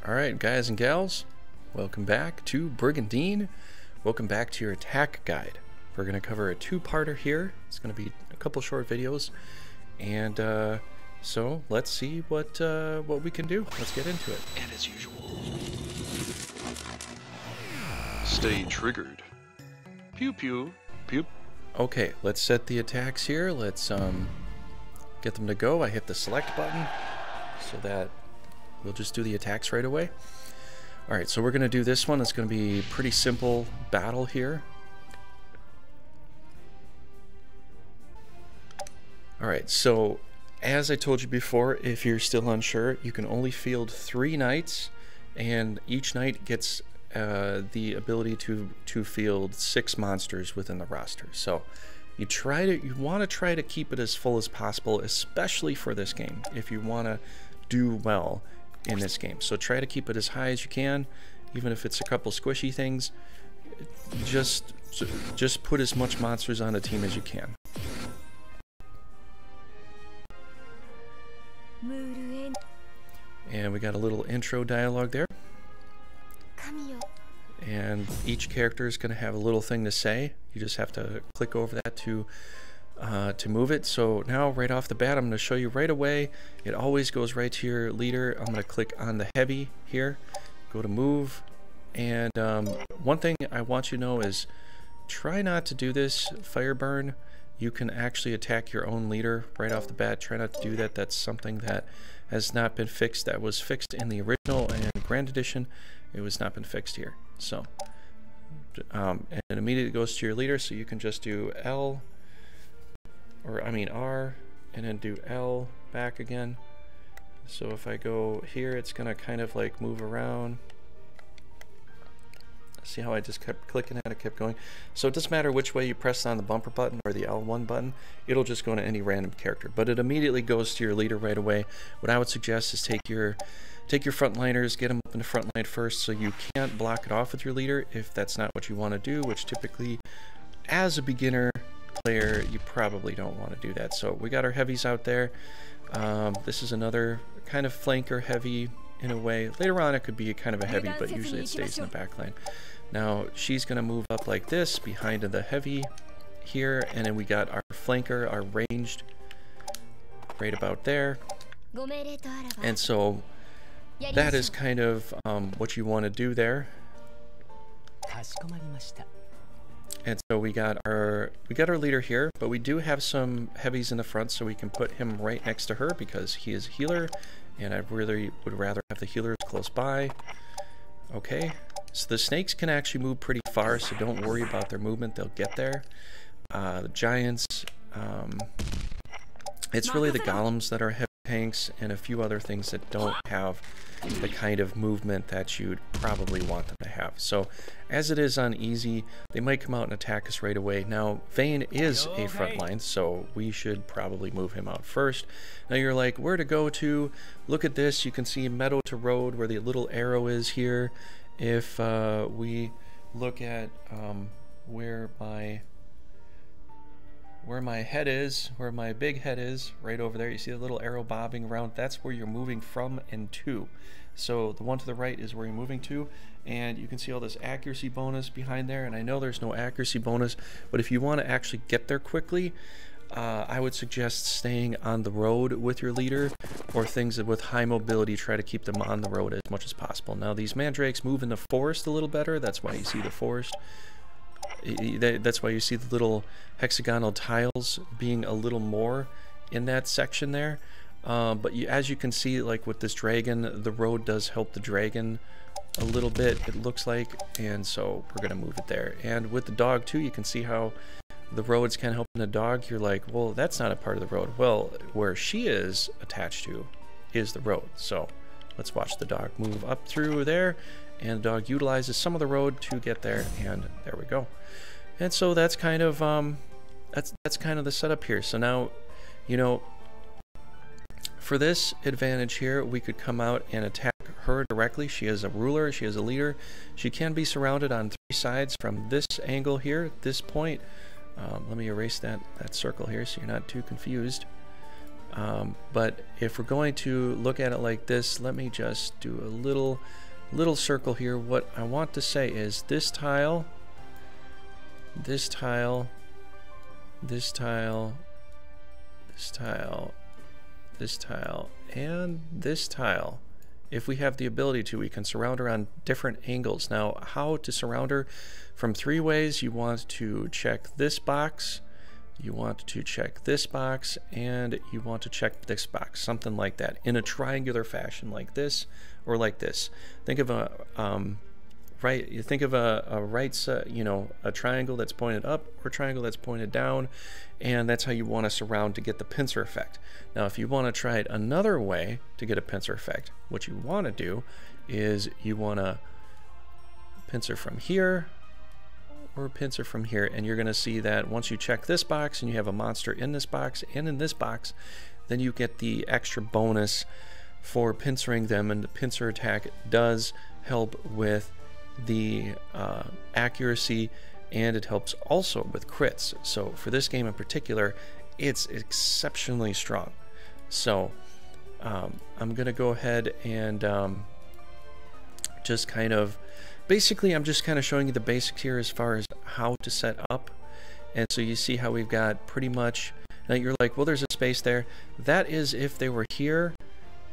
Alright guys and gals, welcome back to Brigandine. Welcome back to your attack guide. We're going to cover a two-parter here. It's going to be a couple short videos, and so let's see what we can do. Let's get into it. And as usual, stay triggered. Pew pew pew. Okay, let's set the attacks here. Let's get them to go. I hit the select button so that we'll just do the attacks right away. Alright, so we're going to do this one. It's going to be pretty simple battle here. Alright, so as I told you before, if you're still unsure, you can only field 3 knights, and each knight gets the ability to field 6 monsters within the roster. So you want to try to keep it as full as possible, especially for this game, if you want to do well in this game. So try to keep it as high as you can, even if it's a couple squishy things. Just put as much monsters on the team as you can. And we got a little intro dialogue there. And each character is going to have a little thing to say. You just have to click over that to move it. So now right off the bat, I'm going to show you right away. It always goes right to your leader. I'm going to click on the heavy here, go to move, and one thing I want you to know is try not to do this fire burn. You can actually attack your own leader right off the bat. Try not to do that. That's something that has not been fixed. That was fixed in the original and Grand Edition. It was not been fixed here. So and it immediately goes to your leader, so you can just do L, or I mean R, and then do L back again. So if I go here, it's gonna kind of like move around. See how I just kept clicking at it, kept going. So it doesn't matter which way you press on the bumper button or the L1 button, it'll just go to any random character, but it immediately goes to your leader right away. What I would suggest is take your frontliners, get them up in the front line first, so you can't block it off with your leader if that's not what you want to do, which typically, as a beginner player, you probably don't want to do that. So we got our heavies out there. This is another kind of flanker heavy in a way. Later on it could be kind of a heavy, but usually it stays in the back line. Now she's going to move up like this behind the heavy here, and then we got our flanker, our ranged, right about there. And so that is kind of what you want to do there. And so we got our leader here, but we do have some heavies in the front, so we can put him right next to her because he is a healer, and I really would rather have the healers close by. Okay, so the snakes can actually move pretty far, so don't worry about their movement, they'll get there. The giants, it's really the golems that are heavy tanks, and a few other things that don't have the kind of movement that you'd probably want them to have. So as it is on easy, they might come out and attack us right away. Now Vane is a front line, so we should probably move him out first. Now you're like, where to go to? Look at this, you can see meadow to road where the little arrow is here. If we look at where my head is, where my big head is, right over there, you see the little arrow bobbing around, that's where you're moving from and to. So the one to the right is where you're moving to, and you can see all this accuracy bonus behind there, and I know there's no accuracy bonus, but if you want to actually get there quickly, I would suggest staying on the road with your leader, or things that with high mobility, try to keep them on the road as much as possible. Now these mandrakes move in the forest a little better, that's why you see the forest. That's why you see the little hexagonal tiles being a little more in that section there. But as you can see, like with this dragon, the road does help the dragon a little bit, it looks like, and so we're going to move it there. And with the dog too, you can see how the road's kind of helping the dog. You're like, well, that's not a part of the road. Well, where she is attached to is the road. So let's watch the dog move up through there, and the dog utilizes some of the road to get there, and there we go. And so that's kind of that's kind of the setup here. So now, you know, for this advantage here, we could come out and attack her directly. She is a ruler, she is a leader. She can be surrounded on 3 sides from this angle here, this point. Let me erase that circle here so you're not too confused. But if we're going to look at it like this, let me just do a little circle here. What I want to say is this tile, this tile, this tile, this tile, this tile, and this tile. If we have the ability to, we can surround her on different angles. Now, how to surround her? From 3 ways. You want to check this box, you want to check this box, and you want to check this box, something like that, in a triangular fashion, like this or like this. Think of a you think of a right, you know, a triangle that's pointed up or a triangle that's pointed down, and that's how you want to surround to get the pincer effect. Now, if you want to try it another way to get a pincer effect, what you want to do is you want to pincer from here or pincer from here, and you're going to see that once you check this box and you have a monster in this box and in this box, then you get the extra bonus for pincering them, and the pincer attack does help with the accuracy, and it helps also with crits. So for this game in particular, it's exceptionally strong. So I'm gonna go ahead and just kind of basically, I'm just kind of showing you the basics here as far as how to set up. And so you see how we've got pretty much, now you're like, well, there's a space there. That is if they were here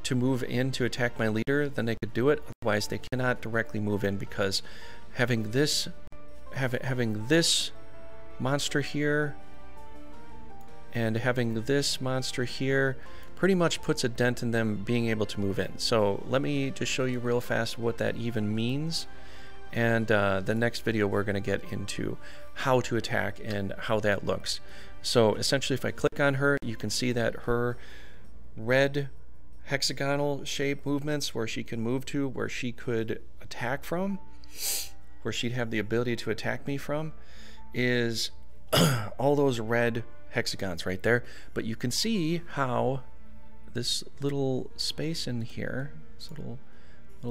to move in to attack my leader, then they could do it. Otherwise, they cannot directly move in, because having this monster here and having this monster here pretty much puts a dent in them being able to move in. So let me just show you real fast what that even means. And the next video, we're going to get into how to attack and how that looks. So essentially, if I click on her, you can see that her red hexagonal shape movements where she can move to, where she could attack from, where she'd have the ability to attack me from, is all those red hexagons right there. But you can see how this little space in here, this little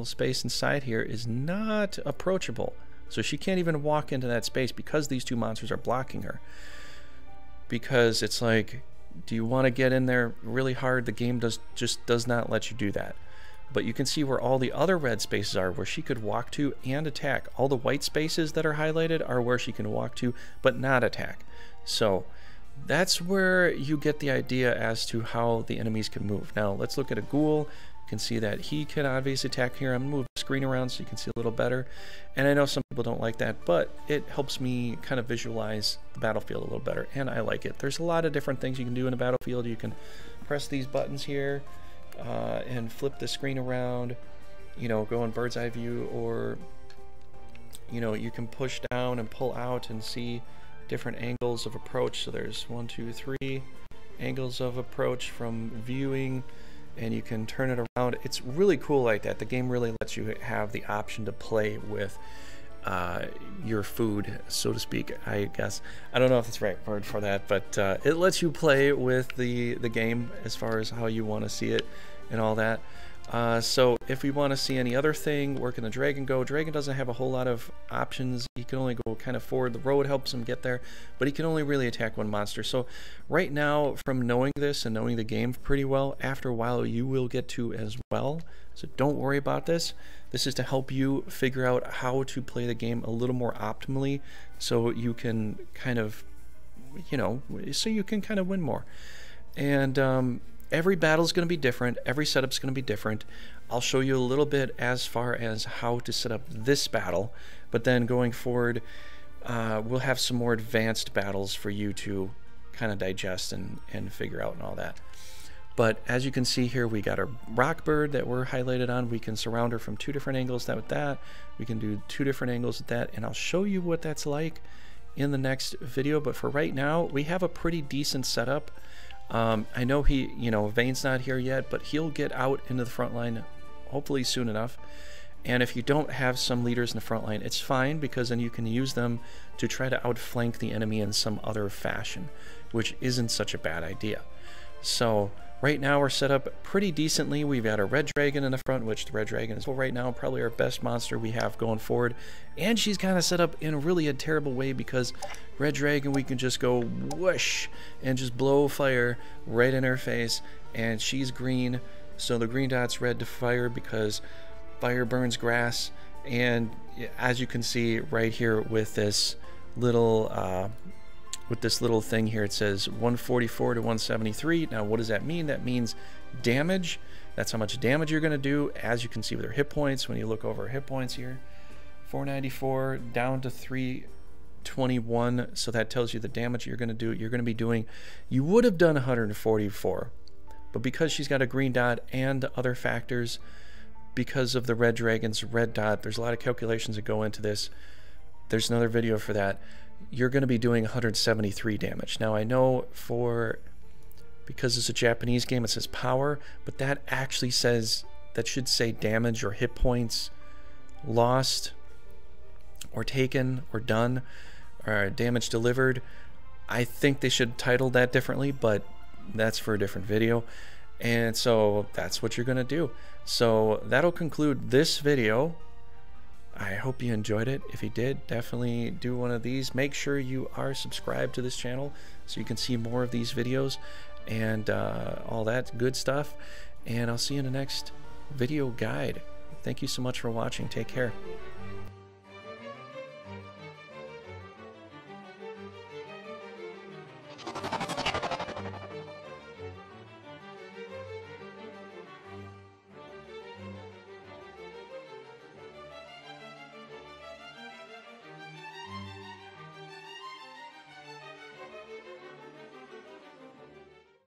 space inside here, is not approachable. So she can't even walk into that space because these two monsters are blocking her. Because it's like, do you want to get in there really hard? The game just does not let you do that. But you can see where all the other red spaces are, where she could walk to and attack. All the white spaces that are highlighted are where she can walk to but not attack. So that's where you get the idea as to how the enemies can move. Now let's look at a ghoul. You can see that he can obviously attack here. I'm going to move the screen around so you can see a little better. And I know some people don't like that, but it helps me kind of visualize the battlefield a little better, and I like it. There's a lot of different things you can do in a battlefield. You can press these buttons here and flip the screen around, you know, go in bird's eye view, or, you know, you can push down and pull out and see different angles of approach. So there's 1, 2, 3 angles of approach from viewing, and you can turn it around. It's really cool like that. The game really lets you have the option to play with your food, so to speak, I guess. I don't know if that's the right word for that, but it lets you play with the game as far as how you want to see it and all that. So if we want to see any other thing, where can the dragon go? Dragon doesn't have a whole lot of options. He can only go kind of forward. The road helps him get there, but he can only really attack one monster. So right now, from knowing this and knowing the game pretty well, after a while you will get to as well. So don't worry about this. This is to help you figure out how to play the game a little more optimally, so you can kind of, you know, so you can kind of win more. And every battle is going to be different. Every setup is going to be different. I'll show you a little bit as far as how to set up this battle, but then going forward, we'll have some more advanced battles for you to kind of digest and figure out and all that. But as you can see here, we got our rock bird that we're highlighted on. We can surround her from 2 different angles with that. We can do 2 different angles with that, and I'll show you what that's like in the next video. But for right now, we have a pretty decent setup. I know Vane's not here yet, but he'll get out into the front line hopefully soon enough. And if you don't have some leaders in the front line, it's fine, because then you can use them to try to outflank the enemy in some other fashion, which isn't such a bad idea. So Right now we're set up pretty decently. We've got a red dragon in the front, which the red dragon is right now probably our best monster we have going forward. And she's kind of set up in really a terrible way because red dragon, we can just go whoosh and just blow fire right in her face. And she's green, so the green dot's red to fire because fire burns grass. And as you can see right here with this little thing here, it says 144 to 173. Now what does that mean? That means damage. That's how much damage you're going to do. As you can see with her hit points, when you look over her hit points here, 494 down to 321. So that tells you the damage you're going to do. You're going to be doing, you would have done 144, but because she's got a green dot and other factors, because of the red dragon's red dot, there's a lot of calculations that go into this. There's another video for that. You're going to be doing 173 damage. Now I know because it's a Japanese game, it says power, but that actually says, that should say damage or hit points lost or taken or done or damage delivered. I think they should title that differently, but that's for a different video. And so that's what you're going to do. So that'll conclude this video. I hope you enjoyed it. If you did, definitely do one of these. Make sure you are subscribed to this channel so you can see more of these videos and all that good stuff. And I'll see you in the next video guide. Thank you so much for watching. Take care.